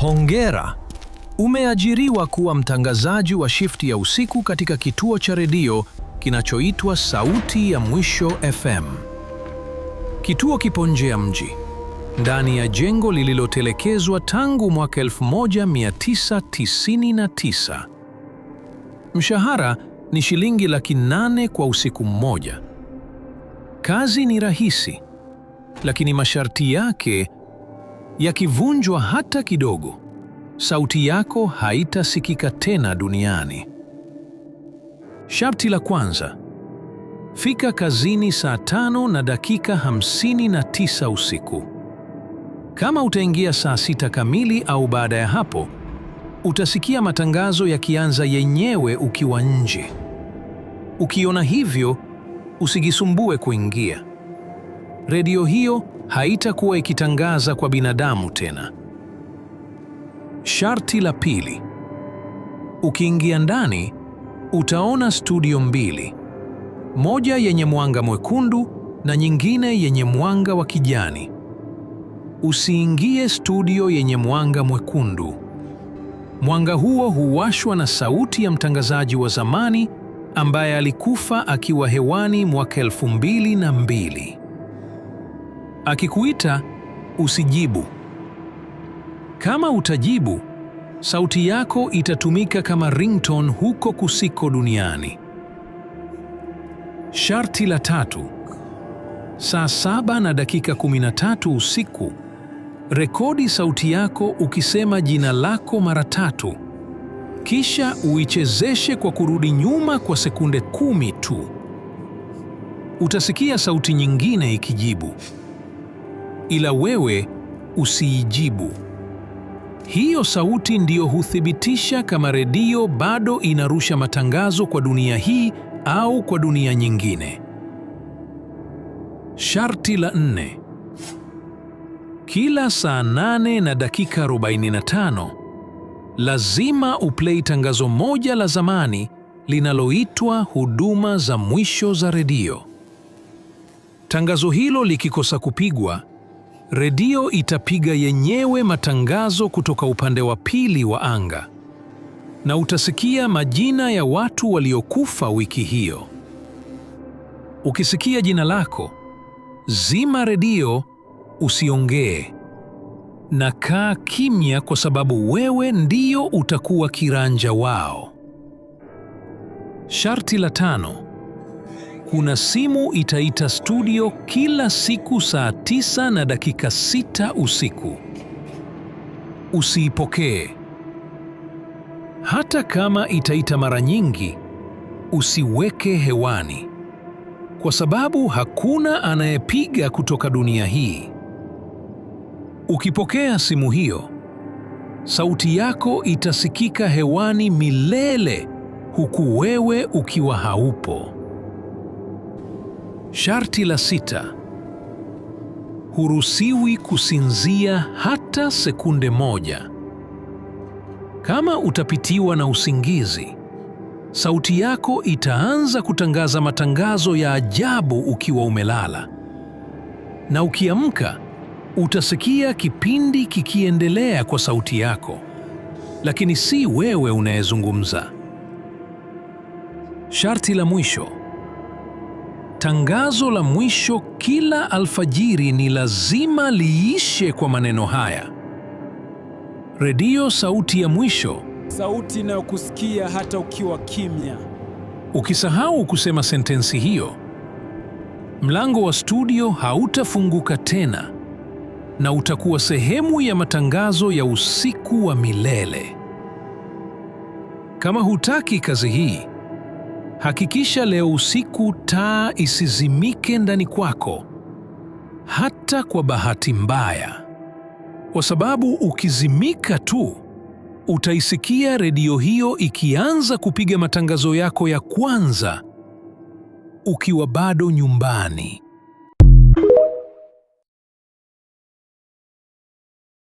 Hongera! Umeajiriwa kuwa mtangazaji wa shifti ya usiku katika kituo cha redio kinachoitwa Sauti ya Mwisho FM. Kituo kipo nje ya mji, ndani ya jengo lililotelekezwa tangu mwaka 1999. Mshahara ni shilingi 800,000 kwa usiku mmoja. Kazi ni rahisi, lakini masharti yake yakivunjwa hata kidogo, sauti yako haitasikika tena duniani. Sharti la kwanza: fika kazini saa 5:59 usiku. Kama utaingia saa 6 kamili au baada ya hapo, utasikia matangazo yakianza yenyewe ukiwa nje. Ukiona hivyo, usijisumbue kuingia. Redio hiyo haitakuwa ikitangaza kwa binadamu tena. Sharti la pili: ukiingia ndani, utaona studio mbili, moja yenye mwanga mwekundu na nyingine yenye mwanga wa kijani. Usiingie studio yenye mwanga mwekundu. Mwanga huo huwashwa na sauti ya mtangazaji wa zamani ambaye alikufa akiwa hewani mwaka 2002. Akikuita, usijibu. Kama utajibu, sauti yako itatumika kama ringtone huko kusiko duniani. Sharti la tatu: saa 7:13 usiku, rekodi sauti yako ukisema jina lako mara 3, kisha uichezeshe kwa kurudi nyuma kwa sekunde 10 tu. Utasikia sauti nyingine ikijibu, ila wewe usiijibu. Hiyo sauti ndiyo huthibitisha kama redio bado inarusha matangazo kwa dunia hii au kwa dunia nyingine. Sharti la 4: kila saa 8:45 lazima uplay tangazo moja la zamani linaloitwa huduma za mwisho za redio. Tangazo hilo likikosa kupigwa, redio itapiga yenyewe matangazo kutoka upande wa pili wa anga, na utasikia majina ya watu waliokufa wiki hiyo. Ukisikia jina lako, zima redio, usiongee na kaa kimya, kwa sababu wewe ndio utakuwa kiranja wao. Sharti la 5: kuna simu itaita studio kila siku saa 9:06 usiku. Usiipokee. Hata kama itaita mara nyingi, usiweke hewani, kwa sababu hakuna anayepiga kutoka dunia hii. Ukipokea simu hiyo, sauti yako itasikika hewani milele, huku wewe ukiwa haupo. Sharti la 6: huruhusiwi kusinzia hata sekunde moja. Kama utapitiwa na usingizi, sauti yako itaanza kutangaza matangazo ya ajabu ukiwa umelala, na ukiamka utasikia kipindi kikiendelea kwa sauti yako, lakini si wewe unayezungumza. Sharti la mwisho: tangazo la mwisho kila alfajiri ni lazima liishe kwa maneno haya: redio Sauti ya Mwisho, sauti inayokusikia hata ukiwa kimya. Ukisahau kusema sentensi hiyo, mlango wa studio hautafunguka tena na utakuwa sehemu ya matangazo ya usiku wa milele. Kama hutaki kazi hii, hakikisha leo usiku taa isizimike ndani kwako, hata kwa bahati mbaya, kwa sababu ukizimika tu, utaisikia redio hiyo ikianza kupiga matangazo yako ya kwanza ukiwa bado nyumbani.